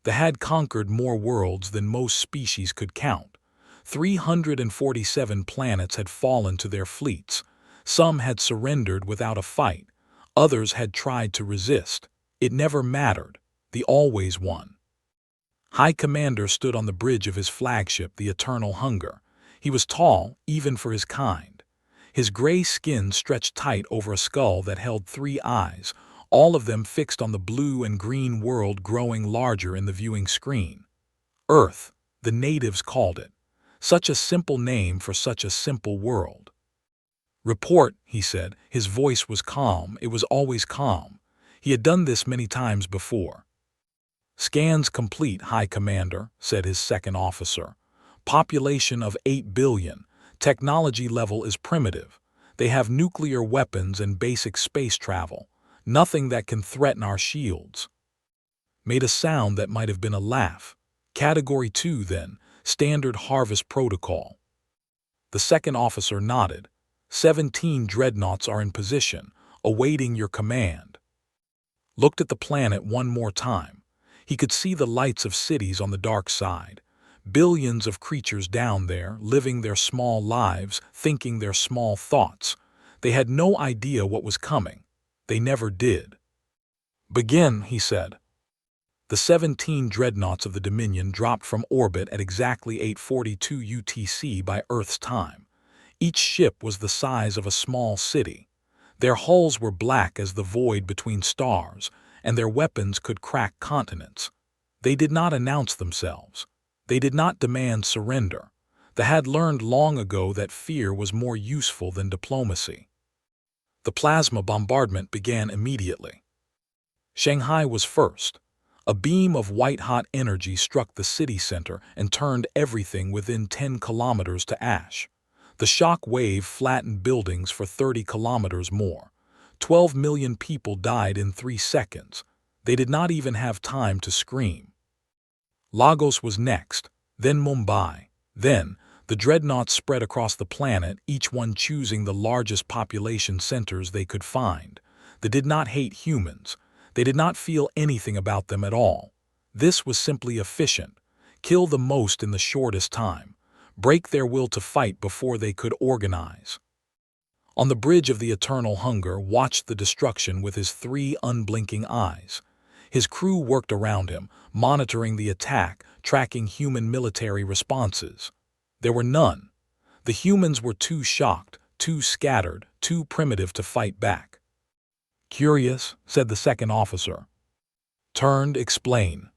They had conquered more worlds than most species could count. 347 planets had fallen to their fleets. Some had surrendered without a fight. Others had tried to resist. It never mattered. They always won. High Commander stood on the bridge of his flagship, the Eternal Hunger. He was tall, even for his kind. His gray skin stretched tight over a skull that held 3 eyes, all of them fixed on the blue and green world growing larger in the viewing screen. Earth, the natives called it. Such a simple name for such a simple world. "Report," he said. His voice was calm. It was always calm. He had done this many times before. "Scans complete, High Commander," said his second officer. "Population of 8 billion. Technology level is primitive. They have nuclear weapons and basic space travel. Nothing that can threaten our shields." Made a sound that might have been a laugh. "Category 2, then. Standard harvest protocol." The second officer nodded. 17 dreadnoughts are in position, awaiting your command. Looked at the planet one more time. He could see the lights of cities on the dark side. Billions of creatures down there, living their small lives, thinking their small thoughts. They had no idea what was coming. They never did. "Begin," he said. The 17 dreadnoughts of the Dominion dropped from orbit at exactly 8:42 UTC by Earth's time. Each ship was the size of a small city. Their hulls were black as the void between stars, and their weapons could crack continents. They did not announce themselves. They did not demand surrender. They had learned long ago that fear was more useful than diplomacy. The plasma bombardment began immediately. Shanghai was first. A beam of white-hot energy struck the city center and turned everything within 10 kilometers to ash. The shock wave flattened buildings for 30 kilometers more. 12 million people died in 3 seconds. They did not even have time to scream. Lagos was next, then Mumbai. Then, the dreadnoughts spread across the planet, each one choosing the largest population centers they could find. They did not hate humans. They did not feel anything about them at all. This was simply efficient. Kill the most in the shortest time. Break their will to fight before they could organize. On the bridge of the Eternal Hunger watched the destruction with his 3 unblinking eyes. His crew worked around him, monitoring the attack, tracking human military responses. There were none. The humans were too shocked, too scattered, too primitive to fight back. "Curious," said the second officer. Turned, explain.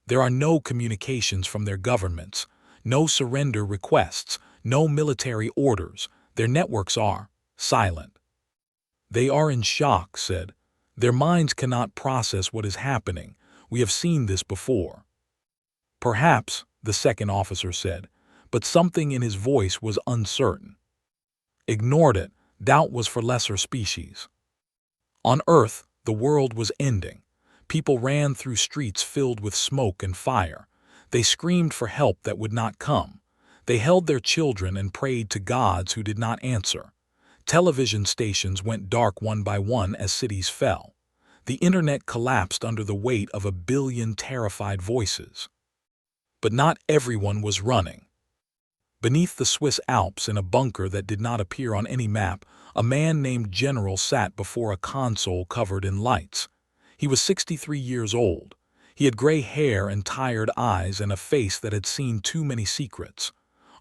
"There are no communications from their governments, no surrender requests, no military orders. Their networks are silent." "They are in shock," said. "Their minds cannot process what is happening. We have seen this before." "Perhaps," the second officer said, but something in his voice was uncertain. "Ignored it. Doubt was for lesser species." On Earth, the world was ending. People ran through streets filled with smoke and fire. They screamed for help that would not come. They held their children and prayed to gods who did not answer. Television stations went dark one by one as cities fell. The internet collapsed under the weight of 1 billion terrified voices. But not everyone was running. Beneath the Swiss Alps, in a bunker that did not appear on any map, a man named General sat before a console covered in lights. He was 63 years old. He had gray hair and tired eyes and a face that had seen too many secrets.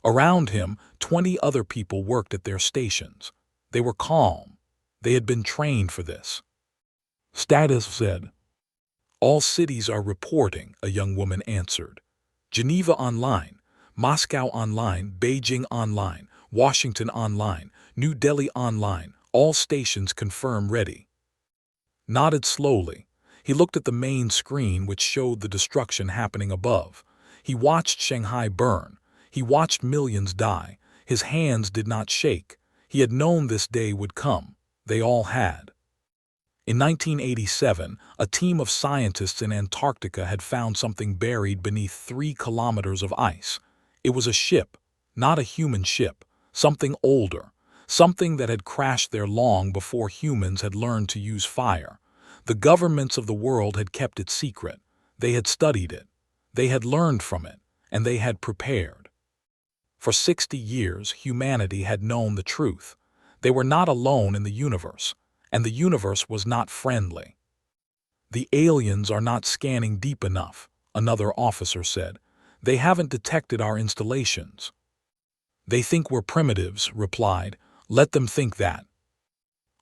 Around him, 20 other people worked at their stations. They were calm. They had been trained for this. "Status," said. "All cities are reporting," a young woman answered. "Geneva online, Moscow online, Beijing online, Washington online, New Delhi online, all stations confirm ready." Nodded slowly. He looked at the main screen which showed the destruction happening above. He watched Shanghai burn. He watched millions die. His hands did not shake. He had known this day would come. They all had. In 1987, a team of scientists in Antarctica had found something buried beneath 3 kilometers of ice. It was a ship, not a human ship, something older, something that had crashed there long before humans had learned to use fire. The governments of the world had kept it secret. They had studied it. They had learned from it, and they had prepared. For 60 years, humanity had known the truth. They were not alone in the universe, and the universe was not friendly. "The aliens are not scanning deep enough," another officer said. "They haven't detected our installations." "They think we're primitives," replied. "Let them think that."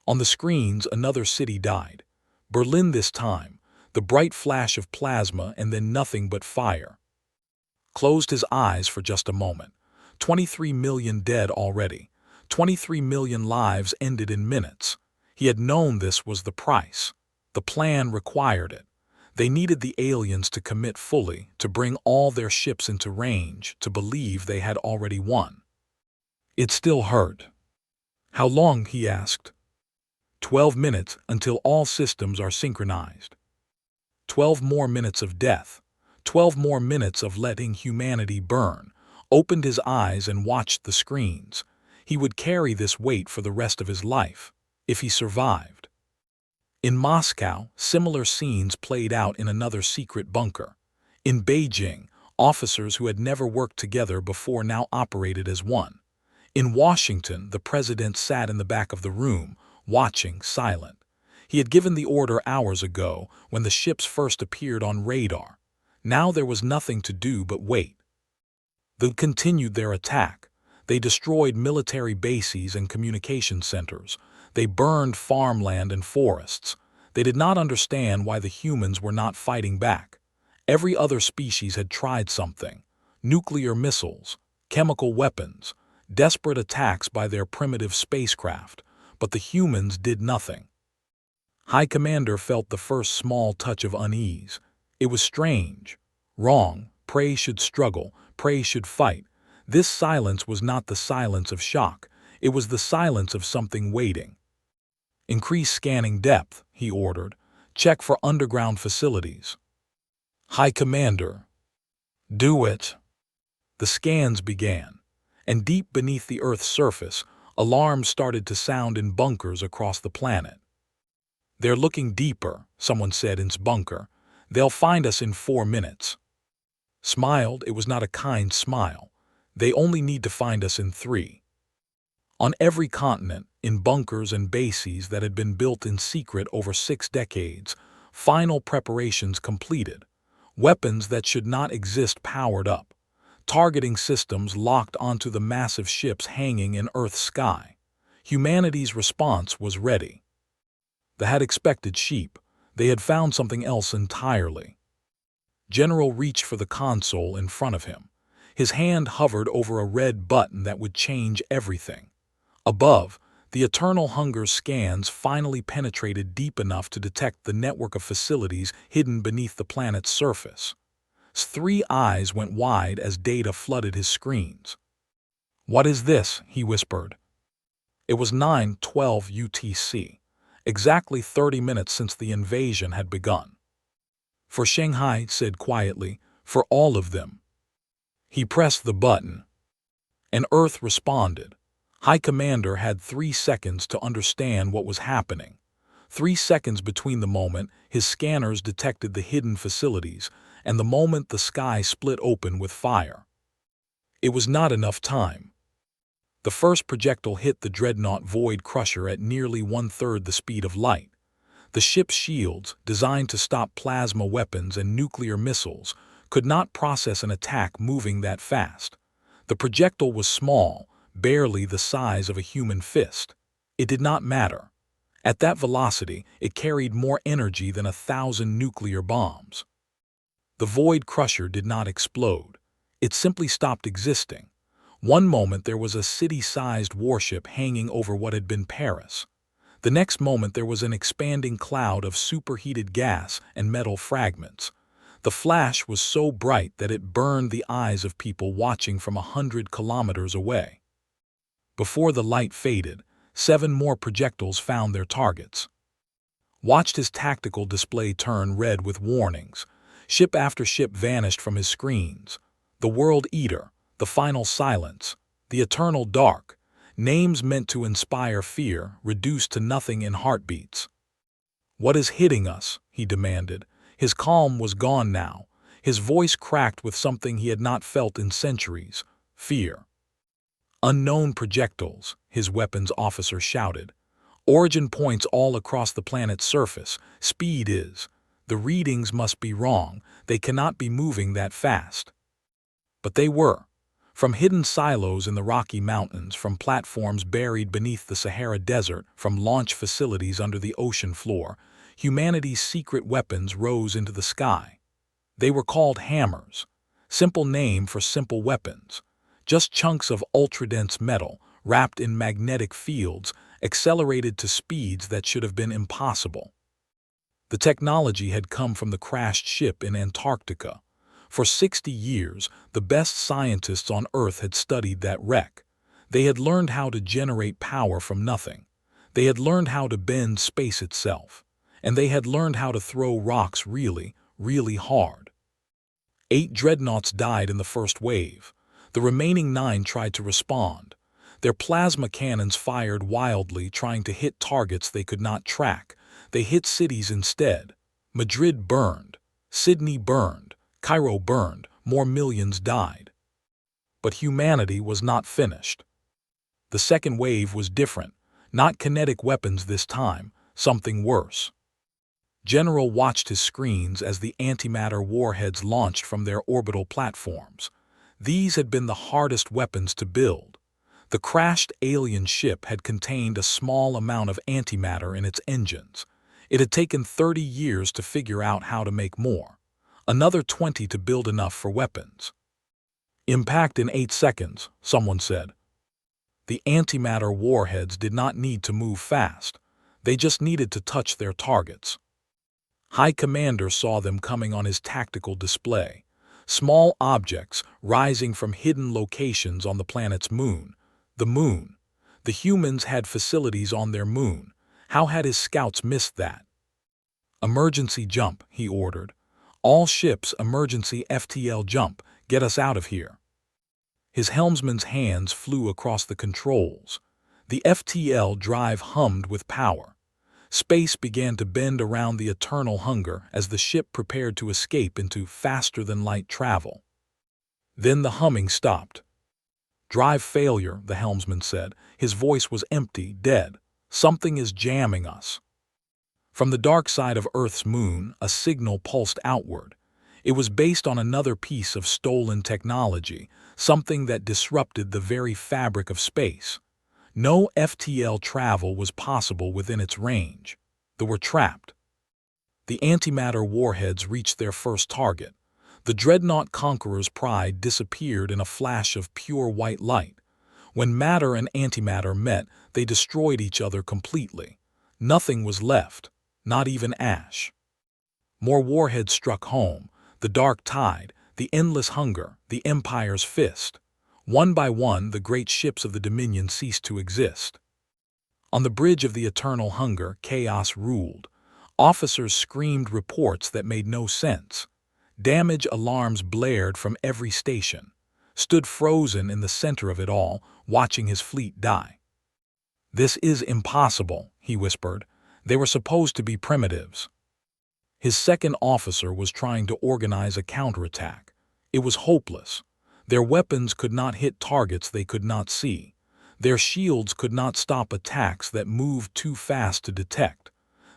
On the screens, another city died. Berlin this time, the bright flash of plasma and then nothing but fire. Closed his eyes for just a moment. 23 million dead already. 23 million lives ended in minutes. He had known this was the price. The plan required it. They needed the aliens to commit fully, to bring all their ships into range, to believe they had already won. It still hurt. "How long?" he asked. 12 minutes until all systems are synchronized. 12 more minutes of death. 12 more minutes of letting humanity burn. Opened his eyes and watched the screens. He would carry this weight for the rest of his life, if he survived. In Moscow, similar scenes played out in another secret bunker. In Beijing, officers who had never worked together before now operated as one. In Washington, the president sat in the back of the room, watching, silent. He had given the order hours ago when the ships first appeared on radar. Now there was nothing to do but wait. They continued their attack. They destroyed military bases and communication centers. They burned farmland and forests. They did not understand why the humans were not fighting back. Every other species had tried something: nuclear missiles, chemical weapons, desperate attacks by their primitive spacecraft, but the humans did nothing. High Commander felt the first small touch of unease. It was strange. Wrong. Prey should struggle. Prey should fight. This silence was not the silence of shock. It was the silence of something waiting. "Increase scanning depth," he ordered. "Check for underground facilities." "High Commander." "Do it." The scans began, and deep beneath the Earth's surface, alarms started to sound in bunkers across the planet. "They're looking deeper," someone said in his bunker. "They'll find us in 4 minutes." Smiled, it was not a kind smile. "They only need to find us in 3. On every continent, in bunkers and bases that had been built in secret over 6 decades, final preparations completed. Weapons that should not exist powered up. Targeting systems locked onto the massive ships hanging in Earth's sky. Humanity's response was ready. They had expected sheep. They had found something else entirely. General reached for the console in front of him. His hand hovered over a red button that would change everything. Above, the eternal hunger scans finally penetrated deep enough to detect the network of facilities hidden beneath the planet's surface. His 3 eyes went wide as data flooded his screens. "What is this?" he whispered. It was 9:12 UTC, exactly 30 minutes since the invasion had begun. "For Shanghai," said quietly, "for all of them." He pressed the button. And Earth responded. High Commander had 3 seconds to understand what was happening. 3 seconds between the moment his scanners detected the hidden facilities and the moment the sky split open with fire. It was not enough time. The first projectile hit the dreadnought Void Crusher at nearly 1/3 the speed of light. The ship's shields, designed to stop plasma weapons and nuclear missiles, could not process an attack moving that fast. The projectile was small, barely the size of a human fist. It did not matter. At that velocity, it carried more energy than 1,000 nuclear bombs. The Void Crusher did not explode. It simply stopped existing. One moment there was a city-sized warship hanging over what had been Paris. The next moment there was an expanding cloud of superheated gas and metal fragments. The flash was so bright that it burned the eyes of people watching from 100 kilometers away. Before the light faded, 7 more projectiles found their targets. Watched his tactical display turn red with warnings. Ship after ship vanished from his screens. The World Eater, the Final Silence, the Eternal Dark, names meant to inspire fear, reduced to nothing in heartbeats. "What is hitting us?" he demanded. His calm was gone now. His voice cracked with something he had not felt in centuries: fear. "Unknown projectiles," his weapons officer shouted. "Origin points all across the planet's surface. Speed is. The readings must be wrong. They cannot be moving that fast." But they were. From hidden silos in the Rocky Mountains, from platforms buried beneath the Sahara Desert, from launch facilities under the ocean floor, humanity's secret weapons rose into the sky. They were called hammers. Simple name for simple weapons. Just chunks of ultra-dense metal, wrapped in magnetic fields, accelerated to speeds that should have been impossible. The technology had come from the crashed ship in Antarctica. For 60 years, the best scientists on Earth had studied that wreck. They had learned how to generate power from nothing. They had learned how to bend space itself. And they had learned how to throw rocks really, really hard. 8 dreadnoughts died in the first wave. The remaining 9 tried to respond. Their plasma cannons fired wildly, trying to hit targets they could not track. They hit cities instead. Madrid burned. Sydney burned. Cairo burned. More millions died. But humanity was not finished. The second wave was different. Not kinetic weapons this time, something worse. General watched his screens as the antimatter warheads launched from their orbital platforms. These had been the hardest weapons to build. The crashed alien ship had contained a small amount of antimatter in its engines. It had taken 30 years to figure out how to make more. Another 20 to build enough for weapons. "Impact in 8 seconds, someone said. The antimatter warheads did not need to move fast. They just needed to touch their targets. High Commander saw them coming on his tactical display. Small objects rising from hidden locations on the planet's moon. The moon. The humans had facilities on their moon. How had his scouts missed that? "Emergency jump," he ordered. "All ships, emergency FTL jump. Get us out of here." His helmsman's hands flew across the controls. The FTL drive hummed with power. Space began to bend around the eternal hunger as the ship prepared to escape into faster-than-light travel. Then the humming stopped. "Drive failure," the helmsman said. His voice was empty, dead. "Something is jamming us." From the dark side of Earth's moon, a signal pulsed outward. It was based on another piece of stolen technology, something that disrupted the very fabric of space. No FTL travel was possible within its range. They were trapped. The antimatter warheads reached their first target. The dreadnought Conqueror's pride disappeared in a flash of pure white light. When matter and antimatter met, they destroyed each other completely. Nothing was left, not even ash. More warheads struck home. The dark tide, the endless hunger, the Empire's fist. One by one, the great ships of the Dominion ceased to exist. On the bridge of the eternal hunger, chaos ruled. Officers screamed reports that made no sense. Damage alarms blared from every station. Stood frozen in the center of it all, watching his fleet die. "This is impossible," he whispered. "They were supposed to be primitives." His second officer was trying to organize a counterattack. It was hopeless. Their weapons could not hit targets they could not see. Their shields could not stop attacks that moved too fast to detect.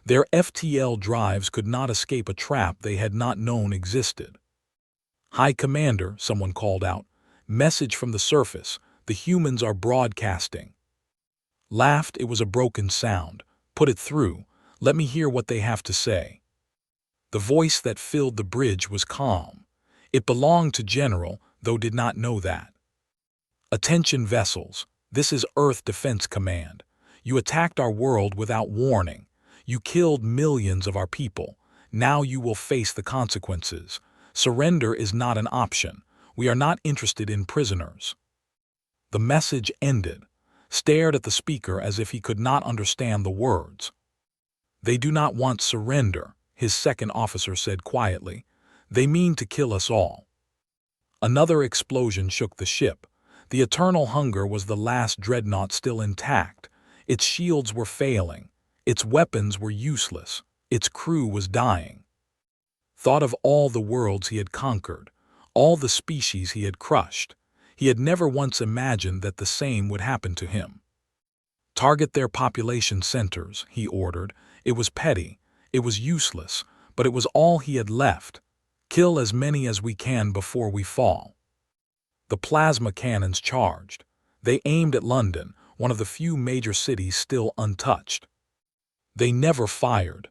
Their FTL drives could not escape a trap they had not known existed. "High Commander," someone called out. "Message from the surface. The humans are broadcasting." Laughed, it was a broken sound. "Put it through. Let me hear what they have to say." The voice that filled the bridge was calm. It belonged to General, though did not know that. "Attention vessels. This is Earth Defense Command. You attacked our world without warning. You killed millions of our people. Now you will face the consequences. Surrender is not an option. We are not interested in prisoners." The message ended. Stared at the speaker as if he could not understand the words. "They do not want surrender," his second officer said quietly. "They mean to kill us all." Another explosion shook the ship. The eternal hunger was the last dreadnought still intact. Its shields were failing. Its weapons were useless. Its crew was dying. thought of all the worlds he had conquered, all the species he had crushed. He had never once imagined that the same would happen to him. Target their population centers, he ordered. It was petty, it was useless, but it was all he had left. Kill as many as we can before we fall. The plasma cannons charged. They aimed at London, one of the few major cities still untouched. They never fired.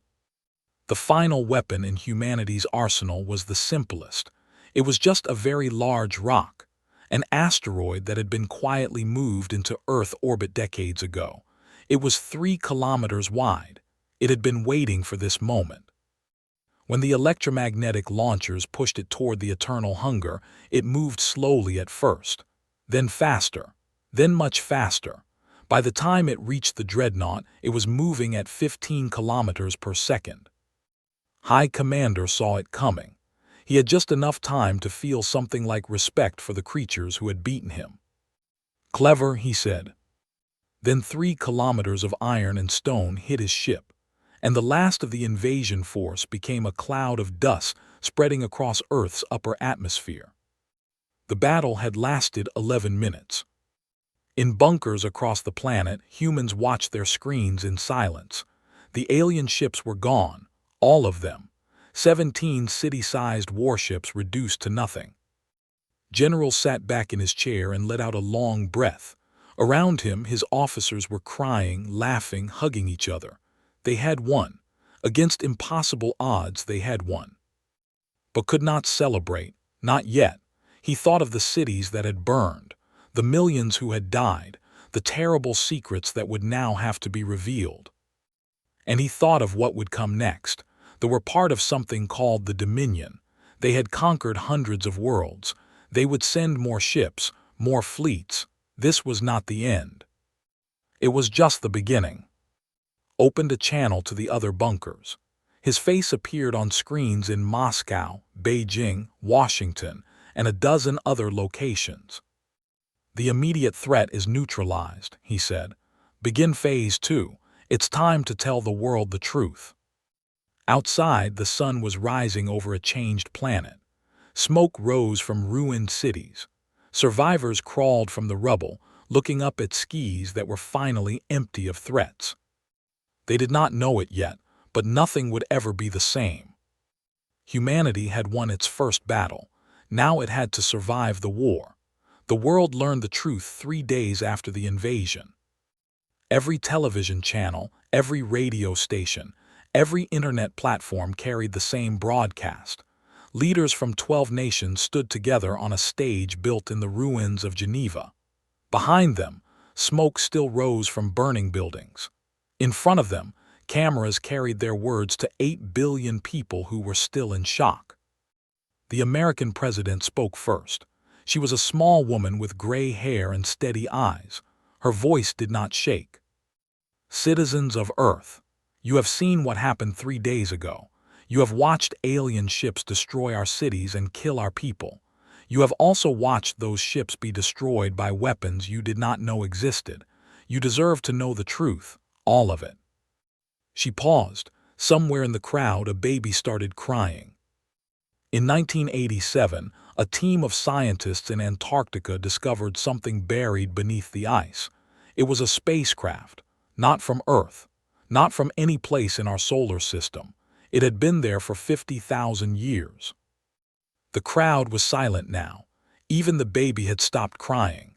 The final weapon in humanity's arsenal was the simplest. It was just a very large rock, an asteroid that had been quietly moved into Earth orbit decades ago. It was 3 kilometers wide. It had been waiting for this moment. When the electromagnetic launchers pushed it toward the eternal hunger, it moved slowly at first, then faster, then much faster. By the time it reached the dreadnought, it was moving at 15 kilometers per second. High Commander saw it coming. He had just enough time to feel something like respect for the creatures who had beaten him. Clever, he said. Then 3 kilometers of iron and stone hit his ship, and the last of the invasion force became a cloud of dust spreading across Earth's upper atmosphere. The battle had lasted 11 minutes. In bunkers across the planet, humans watched their screens in silence. The alien ships were gone, all of them. 17 city-sized warships reduced to nothing. General sat back in his chair and let out a long breath. Around him, his officers were crying, laughing, hugging each other. They had won. Against impossible odds, they had won. But could not celebrate, not yet. He thought of the cities that had burned, the millions who had died, the terrible secrets that would now have to be revealed. And he thought of what would come next. They were part of something called the Dominion. They had conquered hundreds of worlds. They would send more ships, more fleets. This was not the end. It was just the beginning. Opened a channel to the other bunkers. His face appeared on screens in Moscow, Beijing, Washington, and a dozen other locations. The immediate threat is neutralized, he said. Begin phase 2. It's time to tell the world the truth. Outside, the sun was rising over a changed planet. Smoke rose from ruined cities. Survivors crawled from the rubble, looking up at skies that were finally empty of threats. They did not know it yet, but nothing would ever be the same. Humanity had won its first battle. Now it had to survive the war. The world learned the truth 3 days after the invasion. Every television channel, every radio station, every internet platform carried the same broadcast. Leaders from 12 nations stood together on a stage built in the ruins of Geneva. Behind them, smoke still rose from burning buildings. In front of them, cameras carried their words to 8 billion people who were still in shock. The American president spoke first. She was a small woman with gray hair and steady eyes. Her voice did not shake. Citizens of Earth, you have seen what happened 3 days ago. You have watched alien ships destroy our cities and kill our people. You have also watched those ships be destroyed by weapons you did not know existed. You deserve to know the truth, all of it. She paused. Somewhere in the crowd, a baby started crying. In 1987, a team of scientists in Antarctica discovered something buried beneath the ice. It was a spacecraft, not from Earth, not from any place in our solar system. It had been there for 50,000 years. The crowd was silent now. Even the baby had stopped crying.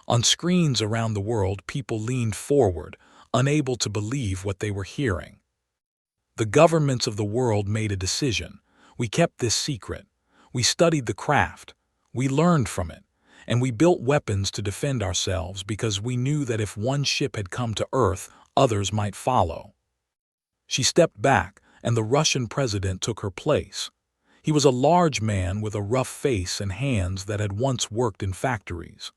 On screens around the world, people leaned forward, unable to believe what they were hearing. The governments of the world made a decision. We kept this secret. We studied the craft. We learned from it. And we built weapons to defend ourselves because we knew that if one ship had come to Earth, others might follow. She stepped back, and the Russian president took her place. He was a large man with a rough face and hands that had once worked in factories.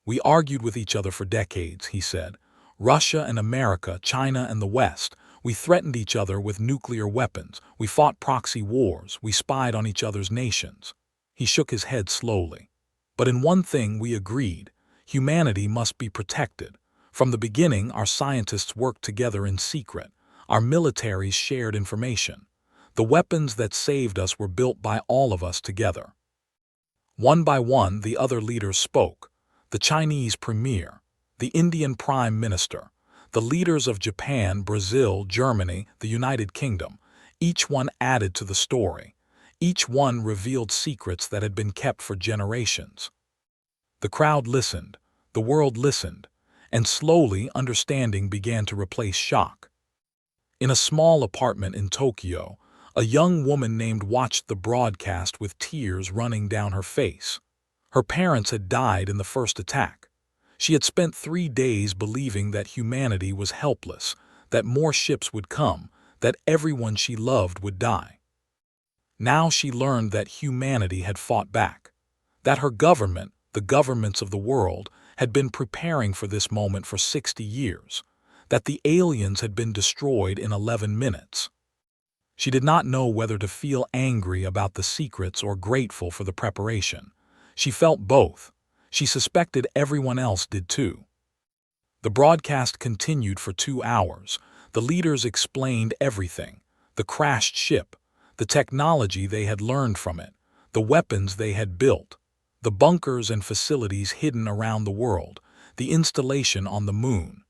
We argued with each other for decades, he said. Russia and America, China and the West. We threatened each other with nuclear weapons. We fought proxy wars. We spied on each other's nations. He shook his head slowly. But in one thing we agreed. Humanity must be protected. From the beginning, our scientists worked together in secret. Our militaries shared information. The weapons that saved us were built by all of us together. One by one, the other leaders spoke. The Chinese premier, the Indian prime minister, the leaders of Japan, Brazil, Germany, the United Kingdom. Each one added to the story. Each one revealed secrets that had been kept for generations. The crowd listened, the world listened, and slowly understanding began to replace shock. In a small apartment in Tokyo, a young woman named watched the broadcast with tears running down her face. Her parents had died in the first attack. She had spent 3 days believing that humanity was helpless, that more ships would come, that everyone she loved would die. Now she learned that humanity had fought back, that her government, the governments of the world, had been preparing for this moment for 60 years, that the aliens had been destroyed in 11 minutes. She did not know whether to feel angry about the secrets or grateful for the preparation. She felt both. She suspected everyone else did too. The broadcast continued for 2 hours. The leaders explained everything: the crashed ship, the technology they had learned from it, the weapons they had built, the bunkers and facilities hidden around the world, the installation on the moon.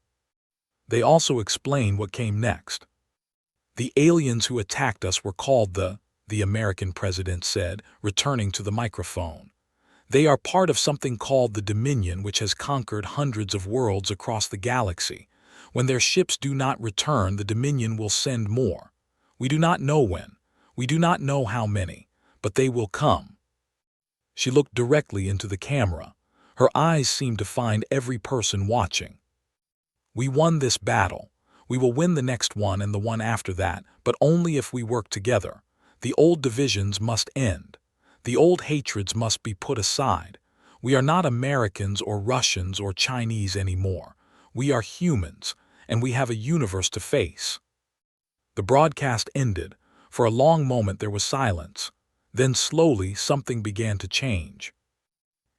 They also explained what came next. The aliens who attacked us were called the American president said, returning to the microphone. They are part of something called the Dominion, which has conquered hundreds of worlds across the galaxy. When their ships do not return, the Dominion will send more. We do not know when. We do not know how many, but they will come. She looked directly into the camera. Her eyes seemed to find every person watching. We won this battle. We will win the next one and the one after that, but only if we work together. The old divisions must end. The old hatreds must be put aside. We are not Americans or Russians or Chinese anymore. We are humans, and we have a universe to face. The broadcast ended. For a long moment there was silence. Then slowly something began to change.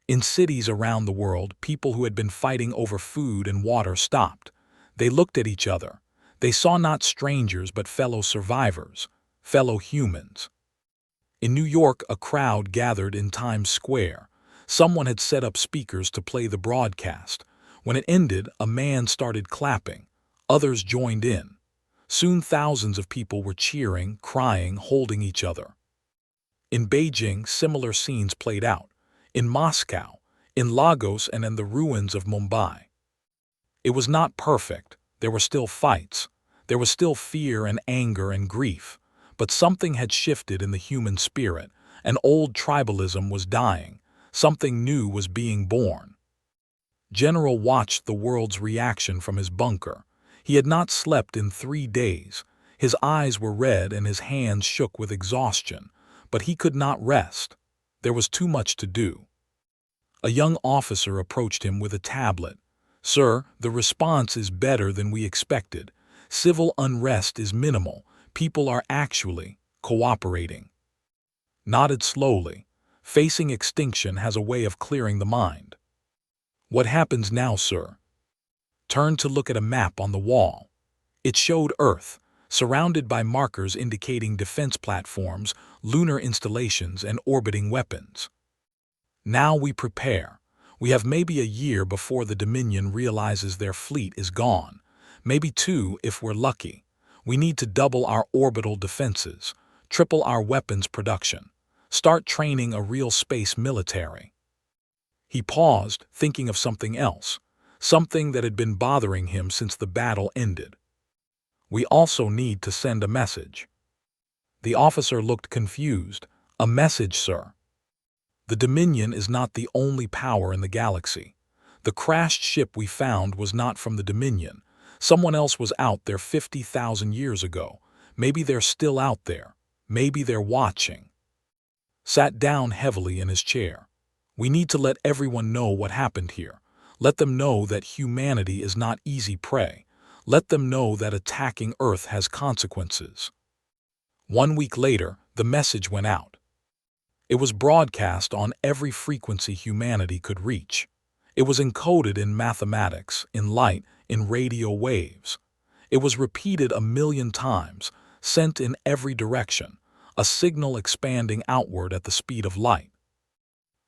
In cities around the world, people who had been fighting over food and water stopped. They looked at each other. They saw not strangers but fellow survivors, fellow humans. In New York, a crowd gathered in Times Square. Someone had set up speakers to play the broadcast. When it ended, a man started clapping. Others joined in. Soon thousands of people were cheering, crying, holding each other. In Beijing, similar scenes played out. In Moscow, in Lagos, and in the ruins of Mumbai. It was not perfect. There were still fights. There was still fear and anger and grief. But something had shifted in the human spirit. An old tribalism was dying. Something new was being born. General watched the world's reaction from his bunker. He had not slept in 3 days. His eyes were red and his hands shook with exhaustion. But he could not rest. There was too much to do. A young officer approached him with a tablet. "Sir, the response is better than we expected. Civil unrest is minimal. People are actually cooperating." Nodded slowly. Facing extinction has a way of clearing the mind. "What happens now, sir?" Turned to look at a map on the wall. It showed Earth, surrounded by markers indicating defense platforms, lunar installations, and orbiting weapons. "Now we prepare. We have maybe a year before the Dominion realizes their fleet is gone. Maybe 2 if we're lucky. We need to double our orbital defenses, triple our weapons production, start training a real space military." He paused, thinking of something else, something that had been bothering him since the battle ended. "We also need to send a message." The officer looked confused. "A message, sir?" "The Dominion is not the only power in the galaxy. The crashed ship we found was not from the Dominion. Someone else was out there 50,000 years ago. Maybe they're still out there. Maybe they're watching." Sat down heavily in his chair. "We need to let everyone know what happened here. Let them know that humanity is not easy prey. Let them know that attacking Earth has consequences." 1 week later, the message went out. It was broadcast on every frequency humanity could reach. It was encoded in mathematics, in light, in radio waves. It was repeated 1,000,000 times. sent in every direction, a signal expanding outward at the speed of light.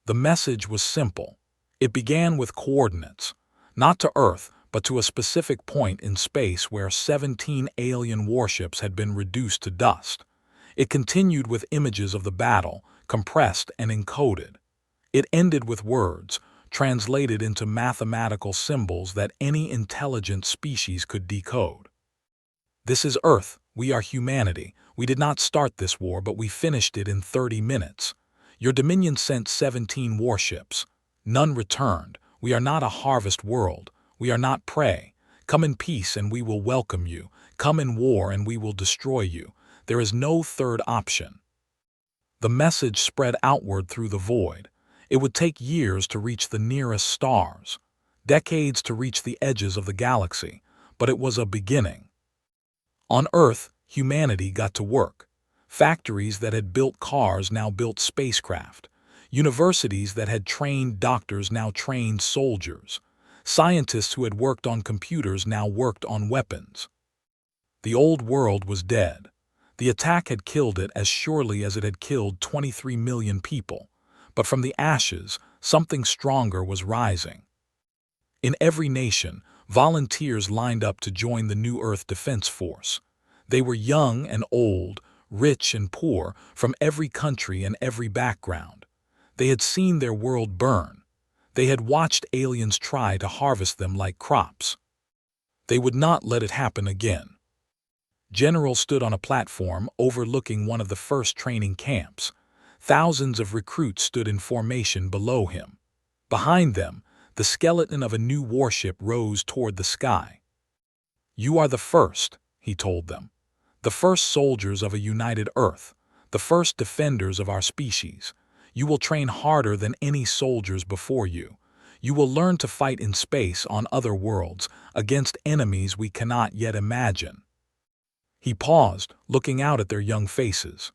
The message was simple. It began with coordinates, not to Earth, but to a specific point in space where 17 alien warships had been reduced to dust. It continued with images of the battle, compressed and encoded. It ended with words, translated into mathematical symbols that any intelligent species could decode. This is Earth. We are humanity. We did not start this war, but we finished it in 30 minutes. Your Dominion sent 17 warships. None returned. We are not a harvest world. We are not prey. Come in peace and we will welcome you. Come in war and we will destroy you. There is no third option. The message spread outward through the void. It would take years to reach the nearest stars, decades to reach the edges of the galaxy, but it was a beginning. On Earth, humanity got to work. Factories that had built cars now built spacecraft. Universities that had trained doctors now trained soldiers. Scientists who had worked on computers now worked on weapons. The old world was dead. The attack had killed it as surely as it had killed 23 million people. But from the ashes, something stronger was rising. In every nation, volunteers lined up to join the New Earth Defense Force. They were young and old, rich and poor, from every country and every background. They had seen their world burn. They had watched aliens try to harvest them like crops. They would not let it happen again. General stood on a platform overlooking one of the first training camps. Thousands of recruits stood in formation below him. Behind them, the skeleton of a new warship rose toward the sky. "You are the first," he told them. "The first soldiers of a united Earth, the first defenders of our species. You will train harder than any soldiers before you. You will learn to fight in space on other worlds, against enemies we cannot yet imagine." He paused, looking out at their young faces.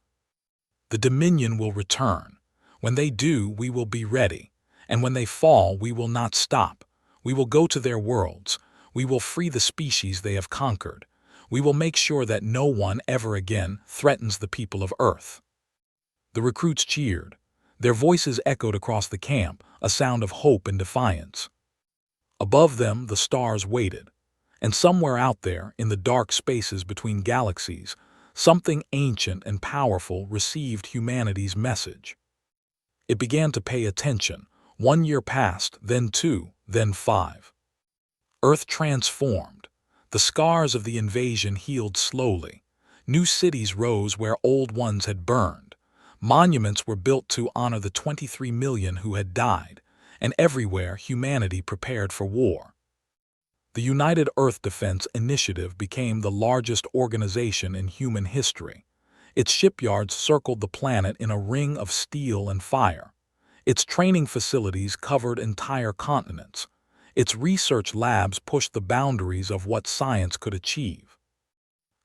"The Dominion will return. When they do, we will be ready. And when they fall, we will not stop. We will go to their worlds. We will free the species they have conquered. We will make sure that no one ever again threatens the people of Earth." The recruits cheered. Their voices echoed across the camp, a sound of hope and defiance. Above them, the stars waited. And somewhere out there, in the dark spaces between galaxies, something ancient and powerful received humanity's message. It began to pay attention. 1 year passed, then 2, then 5. Earth transformed. The scars of the invasion healed slowly. New cities rose where old ones had burned. Monuments were built to honor the 23 million who had died, and everywhere humanity prepared for war. The United Earth Defense Initiative became the largest organization in human history. Its shipyards circled the planet in a ring of steel and fire. Its training facilities covered entire continents. Its research labs pushed the boundaries of what science could achieve.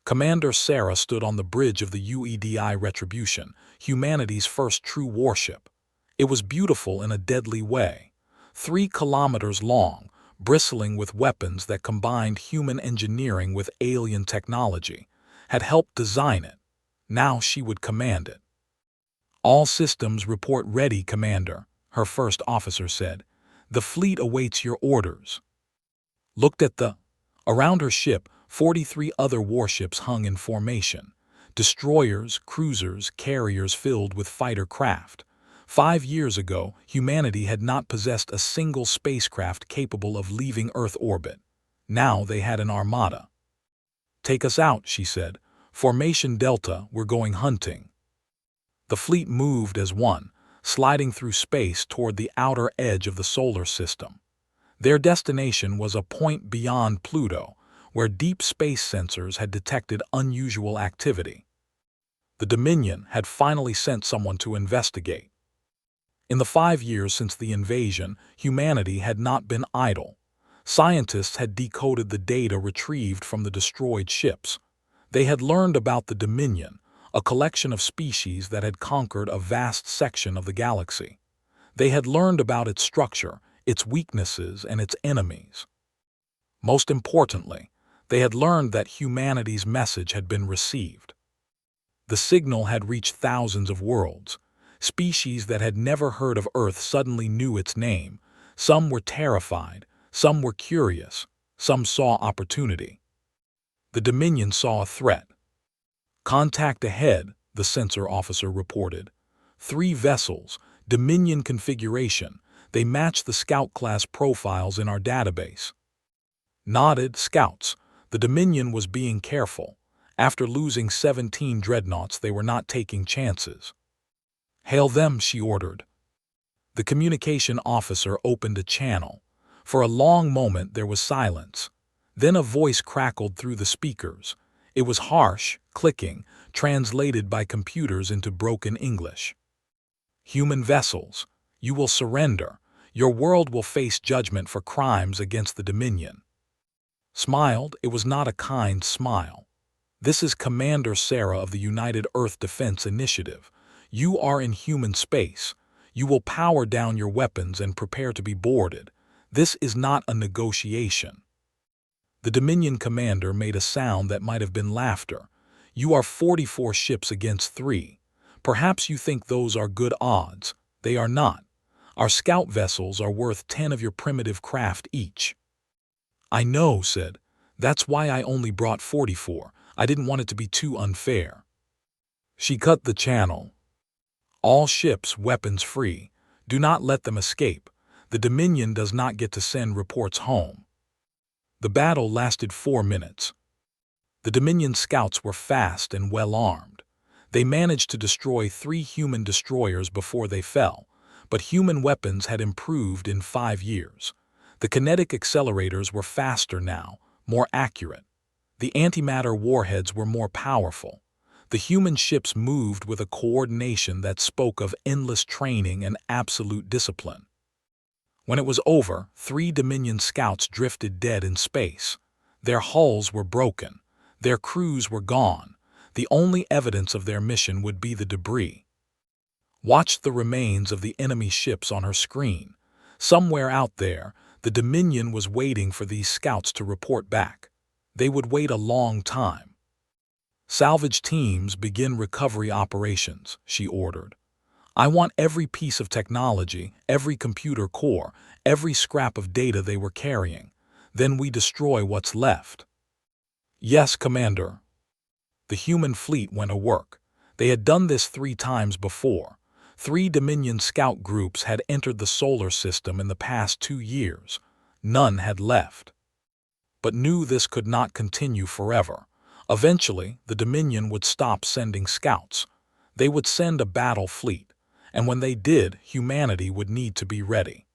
Commander Sarah stood on the bridge of the UEDI Retribution, humanity's first true warship. It was beautiful in a deadly way. 3 kilometers long, bristling with weapons that combined human engineering with alien technology, had helped design it. Now she would command it. "All systems report ready, Commander," her first officer said. "The fleet awaits your orders." Looked at the... Around her ship, 43 other warships hung in formation. Destroyers, cruisers, carriers filled with fighter craft. 5 years ago, humanity had not possessed a single spacecraft capable of leaving Earth orbit. Now they had an armada. "Take us out," she said. "Formation Delta, we're going hunting." The fleet moved as one, sliding through space toward the outer edge of the solar system. Their destination was a point beyond Pluto, where deep space sensors had detected unusual activity. The Dominion had finally sent someone to investigate. In the 5 years since the invasion, humanity had not been idle. Scientists had decoded the data retrieved from the destroyed ships. They had learned about the Dominion, a collection of species that had conquered a vast section of the galaxy. They had learned about its structure, its weaknesses, and its enemies. Most importantly, they had learned that humanity's message had been received. The signal had reached thousands of worlds. Species that had never heard of Earth suddenly knew its name. Some were terrified, some were curious, some saw opportunity. The Dominion saw a threat. "Contact ahead," the sensor officer reported. 3 vessels, Dominion configuration. They match the Scout-class profiles in our database. Nodded, scouts. The Dominion was being careful. After losing 17 dreadnoughts, they were not taking chances. "Hail them," she ordered. The communication officer opened a channel. For a long moment there was silence. Then a voice crackled through the speakers. It was harsh, clicking, translated by computers into broken English. "Human vessels, you will surrender. Your world will face judgment for crimes against the Dominion." Smiled, it was not a kind smile. "This is Commander Sarah of the United Earth Defense Initiative. You are in human space. You will power down your weapons and prepare to be boarded. This is not a negotiation." The Dominion commander made a sound that might have been laughter. "You are 44 ships against 3. Perhaps you think those are good odds. They are not. Our scout vessels are worth 10 of your primitive craft each." "I know," said. "That's why I only brought 44. I didn't want it to be too unfair." She cut the channel. "All ships weapons free. Do not let them escape. The Dominion does not get to send reports home." The battle lasted 4 minutes. The Dominion scouts were fast and well armed. They managed to destroy 3 human destroyers before they fell, but human weapons had improved in 5 years. The kinetic accelerators were faster now, more accurate. The antimatter warheads were more powerful. The human ships moved with a coordination that spoke of endless training and absolute discipline. When it was over, 3 Dominion scouts drifted dead in space. Their hulls were broken. Their crews were gone. The only evidence of their mission would be the debris. Watched the remains of the enemy ships on her screen. Somewhere out there, the Dominion was waiting for these scouts to report back. They would wait a long time. "Salvage teams begin recovery operations," she ordered. "I want every piece of technology, every computer core, every scrap of data they were carrying. Then we destroy what's left." "Yes, Commander." The human fleet went to work. They had done this 3 times before. 3 Dominion scout groups had entered the solar system in the past 2 years. None had left. But knew this could not continue forever. Eventually, the Dominion would stop sending scouts. They would send a battle fleet. And when they did, humanity would need to be ready.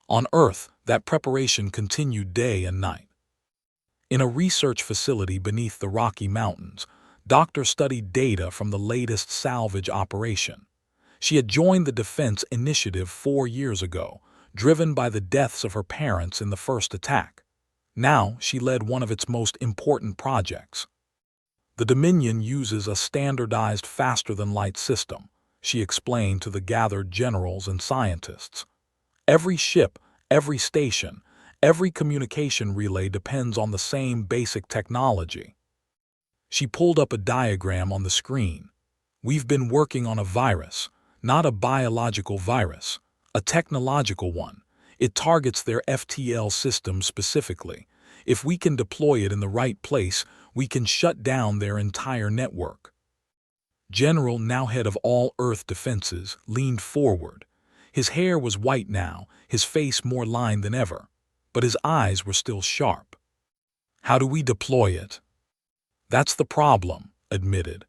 On Earth, that preparation continued day and night. In a research facility beneath the Rocky Mountains, Dr. studied data from the latest salvage operation. She had joined the Defense Initiative 4 years ago, driven by the deaths of her parents in the first attack. Now she led one of its most important projects. "The Dominion uses a standardized faster-than-light system," she explained to the gathered generals and scientists. "Every ship, every station, every communication relay depends on the same basic technology." She pulled up a diagram on the screen. "We've been working on a virus, not a biological virus, a technological one. It targets their FTL system specifically. If we can deploy it in the right place, we can shut down their entire network." General, now head of all Earth defenses, leaned forward. His hair was white now, his face more lined than ever, but his eyes were still sharp. "How do we deploy it?" "That's the problem," admitted.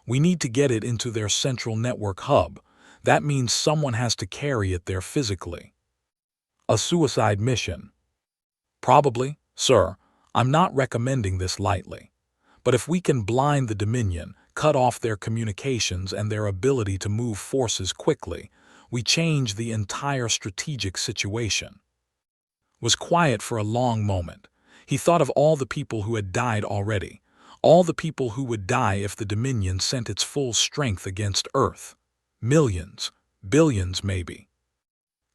"We need to get it into their central network hub. That means someone has to carry it there physically." "A suicide mission." "Probably, sir. I'm not recommending this lightly. But if we can blind the Dominion, cut off their communications and their ability to move forces quickly, we change the entire strategic situation." Was quiet for a long moment. He thought of all the people who had died already, all the people who would die if the Dominion sent its full strength against Earth. Millions, billions maybe.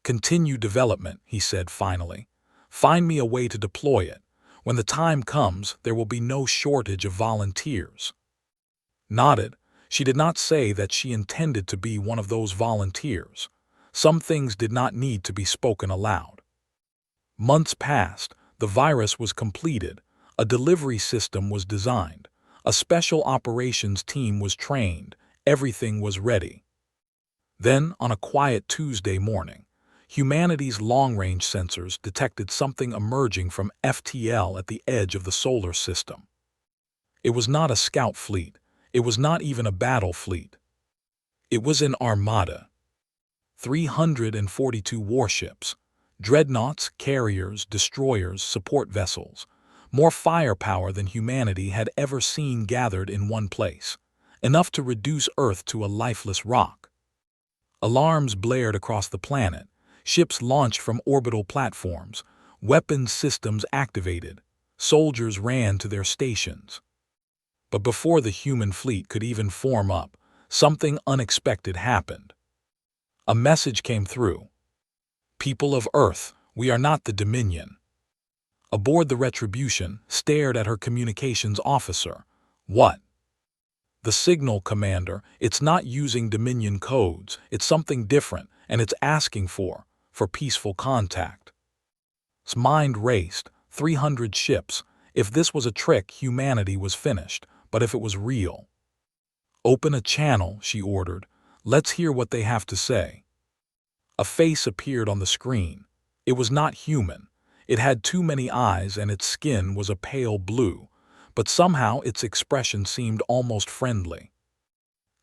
"Continue development," he said finally. "Find me a way to deploy it. When the time comes, there will be no shortage of volunteers." Nodded. She did not say that she intended to be one of those volunteers. Some things did not need to be spoken aloud. Months passed, the virus was completed, a delivery system was designed, a special operations team was trained, everything was ready. Then, on a quiet Tuesday morning, humanity's long-range sensors detected something emerging from FTL at the edge of the solar system. It was not a scout fleet. It was not even a battle fleet. It was an armada. 342 warships, dreadnoughts, carriers, destroyers, support vessels, more firepower than humanity had ever seen gathered in one place, enough to reduce Earth to a lifeless rock. Alarms blared across the planet, ships launched from orbital platforms, weapons systems activated, soldiers ran to their stations. But before the human fleet could even form up, something unexpected happened. A message came through. People of Earth, we are not the Dominion. Aboard the Retribution, stared at her communications officer. What? The signal, Commander, it's not using Dominion codes, it's something different, and it's asking for peaceful contact. His mind raced. 300 ships. If this was a trick, humanity was finished. But if it was real, open a channel, she ordered. Let's hear what they have to say. A face appeared on the screen. It was not human. It had too many eyes and its skin was a pale blue, but somehow its expression seemed almost friendly.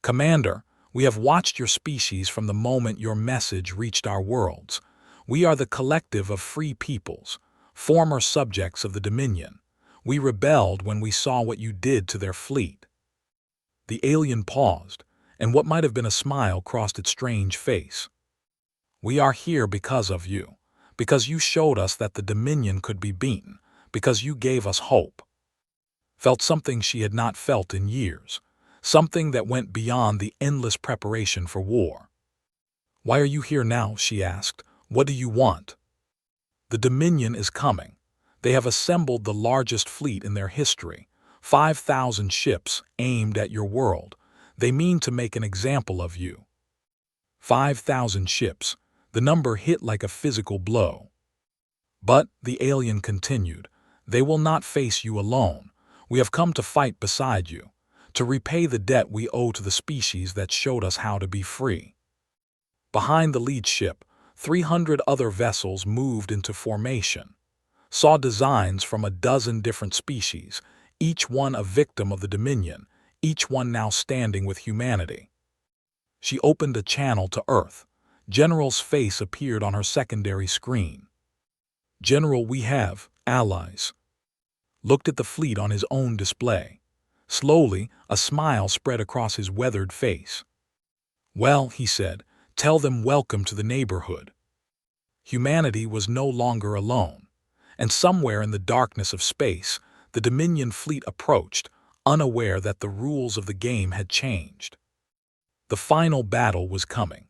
Commander, we have watched your species from the moment your message reached our worlds. We are the collective of free peoples, former subjects of the Dominion. We rebelled when we saw what you did to their fleet. The alien paused, and what might have been a smile crossed its strange face. We are here because of you, because you showed us that the Dominion could be beaten, because you gave us hope. Felt something she had not felt in years, something that went beyond the endless preparation for war. Why are you here now? She asked. What do you want? The Dominion is coming. They have assembled the largest fleet in their history, 5,000 ships aimed at your world. They mean to make an example of you. 5,000 ships. The number hit like a physical blow. But, the alien continued, they will not face you alone. We have come to fight beside you, to repay the debt we owe to the species that showed us how to be free. Behind the lead ship, 300 other vessels moved into formation. Saw designs from a dozen different species, each one a victim of the Dominion, each one now standing with humanity. She opened a channel to Earth. General's face appeared on her secondary screen. General, we have allies. Looked at the fleet on his own display. Slowly, a smile spread across his weathered face. Well, he said, tell them welcome to the neighborhood. Humanity was no longer alone. And somewhere in the darkness of space, the Dominion fleet approached, unaware that the rules of the game had changed. The final battle was coming.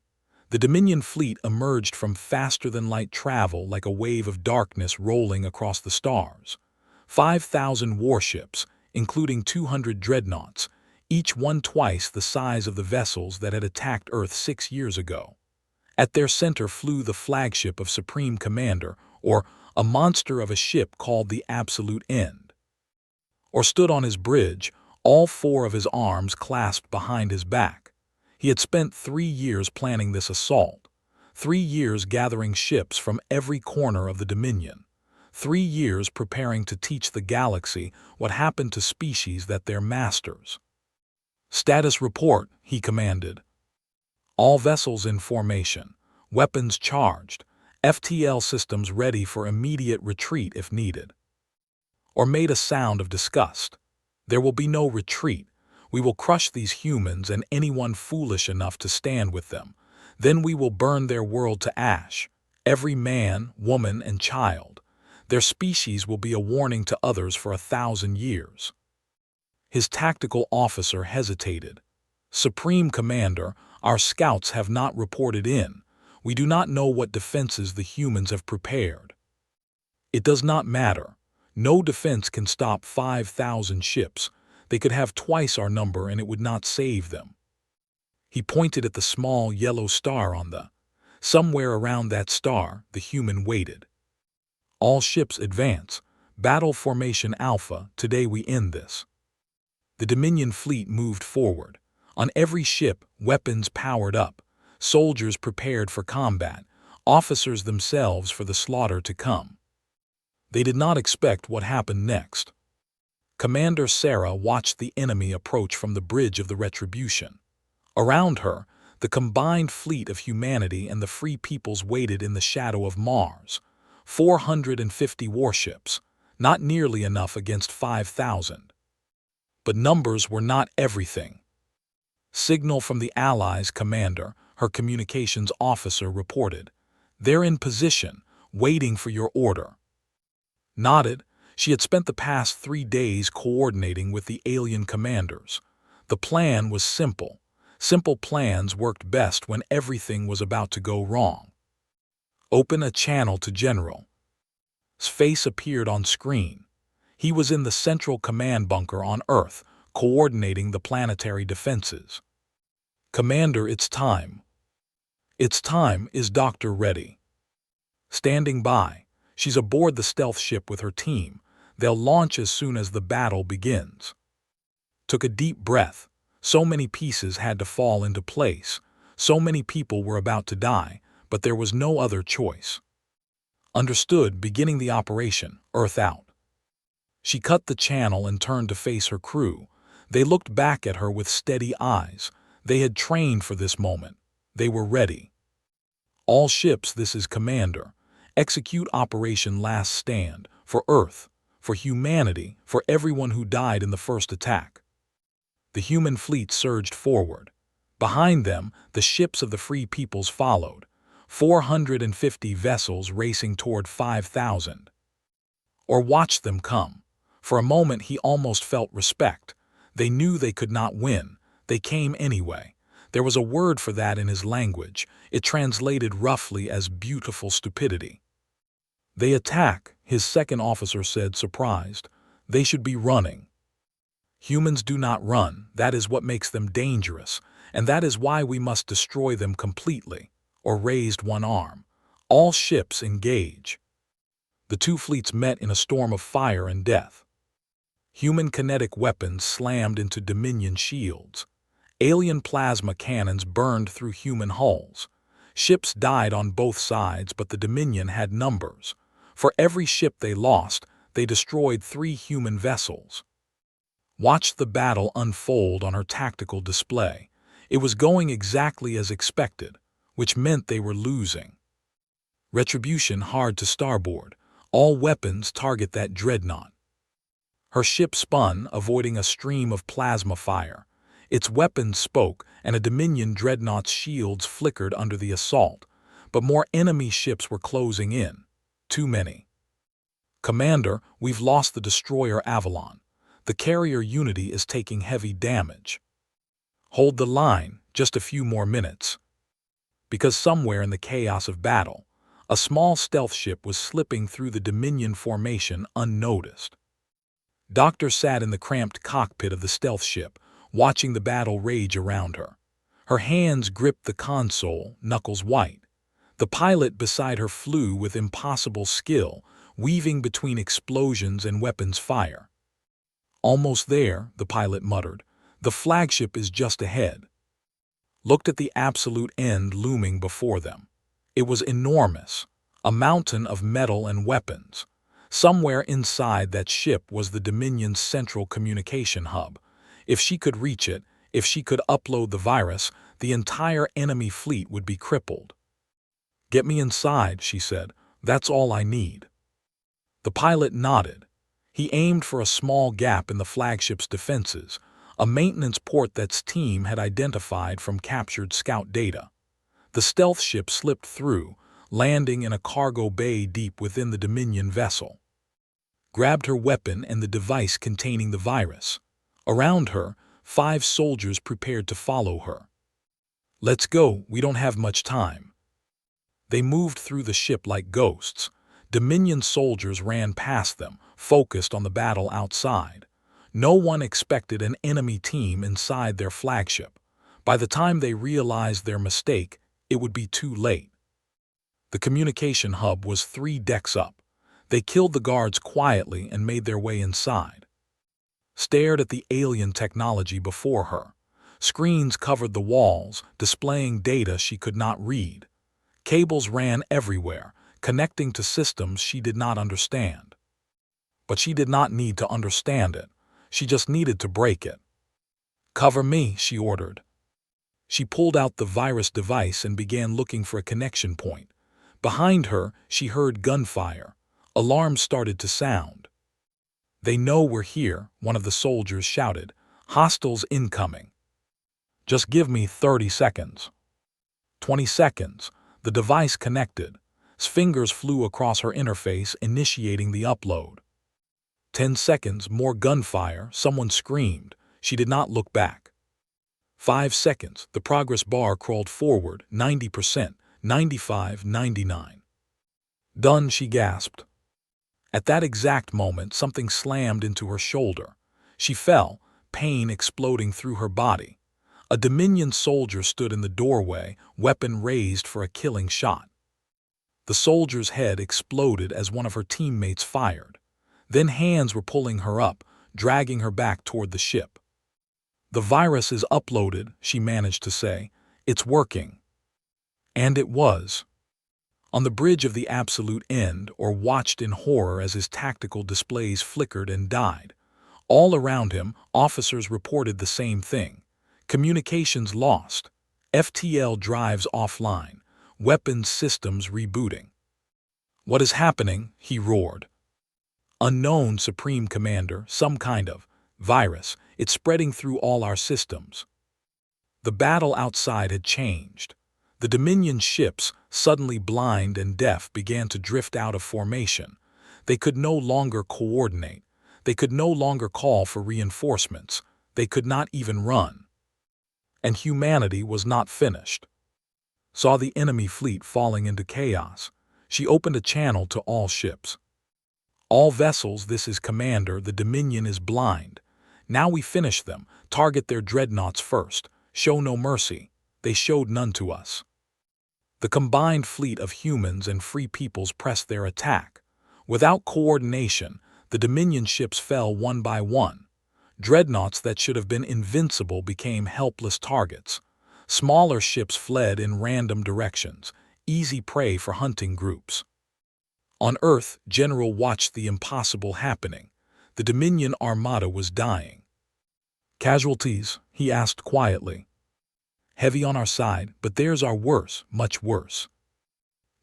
The Dominion fleet emerged from faster-than-light travel like a wave of darkness rolling across the stars. 5,000 warships, including 200 dreadnoughts, each one twice the size of the vessels that had attacked Earth 6 years ago. At their center flew the flagship of Supreme Commander, or a monster of a ship called the Absolute End. Or stood on his bridge, all 4 of his arms clasped behind his back. He had spent 3 years planning this assault, 3 years gathering ships from every corner of the Dominion, 3 years preparing to teach the galaxy what happened to species that their masters. Status report, he commanded. All vessels in formation, weapons charged, FTL systems ready for immediate retreat if needed. Or made a sound of disgust. There will be no retreat. We will crush these humans and anyone foolish enough to stand with them. Then we will burn their world to ash. Every man, woman, and child. Their species will be a warning to others for 1,000 years. His tactical officer hesitated. Supreme Commander, our scouts have not reported in. We do not know what defenses the humans have prepared. It does not matter. No defense can stop 5,000 ships. They could have twice our number and it would not save them. He pointed at the small yellow star on the. Somewhere around that star, the human waited. All ships advance. Battle Formation Alpha, today we end this. The Dominion fleet moved forward. On every ship, weapons powered up, soldiers prepared for combat, officers themselves for the slaughter to come. They did not expect what happened next. Commander Sarah watched the enemy approach from the bridge of the Retribution. Around her, the combined fleet of humanity and the Free Peoples waited in the shadow of Mars. 450 warships, not nearly enough against 5,000. But numbers were not everything. Signal from the Allies' commander, her communications officer, reported. They're in position, waiting for your order. Nodded. She had spent the past 3 days coordinating with the alien commanders. The plan was simple. Simple plans worked best when everything was about to go wrong. Open a channel to General. His face appeared on screen. He was in the central command bunker on Earth, coordinating the planetary defenses. Commander, it's time. It's time. Is Doctor ready? Standing by. She's aboard the stealth ship with her team. They'll launch as soon as the battle begins. Took a deep breath. So many pieces had to fall into place. So many people were about to die, but there was no other choice. Understood. Beginning the operation, Earth out. She cut the channel and turned to face her crew. They looked back at her with steady eyes. They had trained for this moment. They were ready. All ships, this is Commander. Execute Operation Last Stand, for Earth, for humanity, for everyone who died in the first attack. The human fleet surged forward. Behind them, the ships of the Free Peoples followed, 450 vessels racing toward 5,000. Or watched them come. For a moment he almost felt respect. They knew they could not win. They came anyway. There was a word for that in his language. It translated roughly as beautiful stupidity. They attack, his second officer said, surprised. They should be running. Humans do not run. That is what makes them dangerous, and that is why we must destroy them completely. Or raised one arm. All ships engage. The two fleets met in a storm of fire and death. Human kinetic weapons slammed into Dominion shields. Alien plasma cannons burned through human hulls. Ships died on both sides, but the Dominion had numbers. For every ship they lost, they destroyed 3 human vessels. Watched the battle unfold on her tactical display. It was going exactly as expected, which meant they were losing. Retribution hard to starboard. All weapons target that dreadnought. Her ship spun, avoiding a stream of plasma fire. Its weapons spoke, and a Dominion dreadnought's shields flickered under the assault. But more enemy ships were closing in. Too many. Commander, we've lost the destroyer Avalon. The carrier Unity is taking heavy damage. Hold the line, just a few more minutes. Because somewhere in the chaos of battle, a small stealth ship was slipping through the Dominion formation unnoticed. Doctor sat in the cramped cockpit of the stealth ship, watching the battle rage around her. Her hands gripped the console, knuckles white. The pilot beside her flew with impossible skill, weaving between explosions and weapons fire. Almost there, the pilot muttered. The flagship is just ahead. Looked at the absolute end looming before them. It was enormous, a mountain of metal and weapons. Somewhere inside that ship was the Dominion's central communication hub. If she could reach it, if she could upload the virus, the entire enemy fleet would be crippled. Get me inside, she said. That's all I need. The pilot nodded. He aimed for a small gap in the flagship's defenses, a maintenance port that's team had identified from captured scout data. The stealth ship slipped through, landing in a cargo bay deep within the Dominion vessel. Grabbed her weapon and the device containing the virus. Around her, 5 soldiers prepared to follow her. Let's go, we don't have much time. They moved through the ship like ghosts. Dominion soldiers ran past them, focused on the battle outside. No one expected an enemy team inside their flagship. By the time they realized their mistake, it would be too late. The communication hub was 3 decks up. They killed the guards quietly and made their way inside. Stared at the alien technology before her. Screens covered the walls, displaying data she could not read. Cables ran everywhere, connecting to systems she did not understand. But she did not need to understand it. She just needed to break it. "Cover me," she ordered. She pulled out the virus device and began looking for a connection point. Behind her, she heard gunfire. Alarms started to sound. "They know we're here," one of the soldiers shouted. "Hostiles incoming." "Just give me 30 seconds. 20 seconds. The device connected. Fingers flew across her interface, initiating the upload. 10 seconds, more gunfire, someone screamed. She did not look back. 5 seconds, the progress bar crawled forward, 90%, 95, 99. "Done," she gasped. At that exact moment, something slammed into her shoulder. She fell, pain exploding through her body. A Dominion soldier stood in the doorway, weapon raised for a killing shot. The soldier's head exploded as one of her teammates fired. Then hands were pulling her up, dragging her back toward the ship. "The virus is uploaded," she managed to say. "It's working." And it was. On the bridge of the absolute end, or watched in horror as his tactical displays flickered and died. All around him, officers reported the same thing. Communications lost. FTL drives offline. Weapons systems rebooting. "What is happening?" he roared. "Unknown, Supreme Commander, some kind of virus. It's spreading through all our systems." The battle outside had changed. The Dominion ships, suddenly blind and deaf, began to drift out of formation. They could no longer coordinate. They could no longer call for reinforcements. They could not even run. And humanity was not finished. Saw the enemy fleet falling into chaos. She opened a channel to all ships. "All vessels, this is Commander. The Dominion is blind. Now we finish them. Target their dreadnoughts first. Show no mercy. They showed none to us." The combined fleet of humans and free peoples pressed their attack. Without coordination, the Dominion ships fell one by one. Dreadnoughts that should have been invincible became helpless targets. Smaller ships fled in random directions, easy prey for hunting groups. On Earth, General watched the impossible happening. The Dominion armada was dying. "Casualties?" he asked quietly. "Heavy on our side, but theirs are worse, much worse."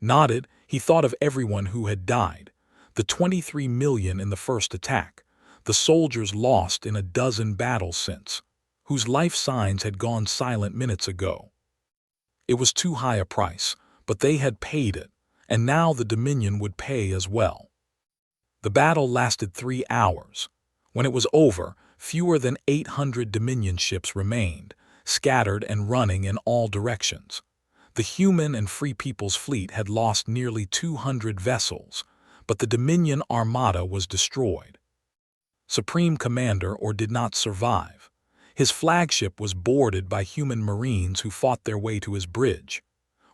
Nodded, he thought of everyone who had died. The 23 million in the first attack. The soldiers lost in a dozen battles since, whose life signs had gone silent minutes ago. It was too high a price, but they had paid it, and now the Dominion would pay as well. The battle lasted 3 hours. When it was over, fewer than 800 Dominion ships remained, scattered and running in all directions. The human and free people's fleet had lost nearly 200 vessels, but the Dominion armada was destroyed. Supreme Commander or did not survive. His flagship was boarded by human marines who fought their way to his bridge.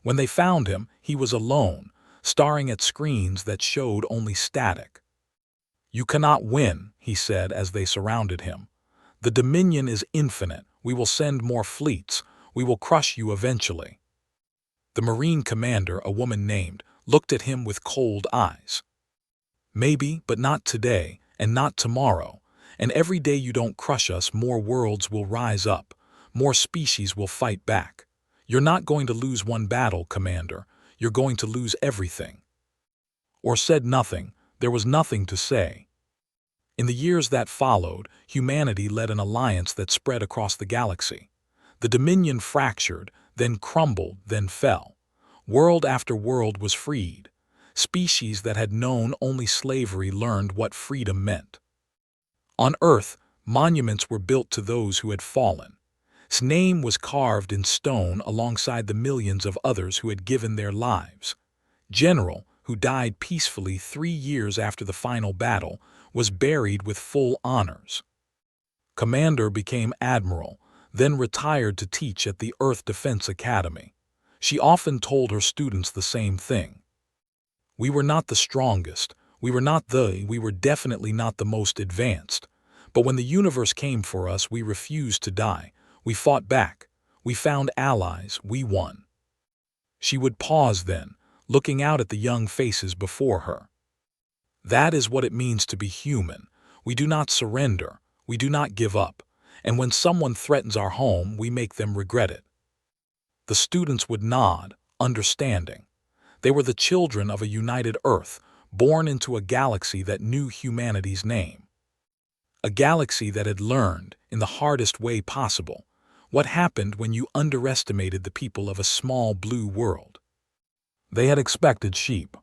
When they found him, he was alone, staring at screens that showed only static. "You cannot win," he said as they surrounded him. "The Dominion is infinite. We will send more fleets. We will crush you eventually." The Marine commander, a woman named, looked at him with cold eyes. "Maybe, but not today, and not tomorrow. And every day you don't crush us, more worlds will rise up. More species will fight back. You're not going to lose one battle, Commander. You're going to lose everything." Or said nothing. There was nothing to say. In the years that followed, humanity led an alliance that spread across the galaxy. The Dominion fractured, then crumbled, then fell. World after world was freed. Species that had known only slavery learned what freedom meant. On Earth, monuments were built to those who had fallen. His name was carved in stone alongside the millions of others who had given their lives. General, who died peacefully 3 years after the final battle, was buried with full honors. Commander became admiral, then retired to teach at the Earth Defense Academy. She often told her students the same thing. We were not the strongest, we were definitely not the most advanced. But when the universe came for us, we refused to die. We fought back. We found allies. We won. She would pause then, looking out at the young faces before her. That is what it means to be human. We do not surrender. We do not give up. And when someone threatens our home, we make them regret it. The students would nod, understanding. They were the children of a united Earth, born into a galaxy that knew humanity's name. A galaxy that had learned, in the hardest way possible, what happened when you underestimated the people of a small blue world. They had expected sheep.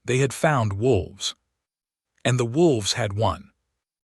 They had found wolves. And the wolves had won.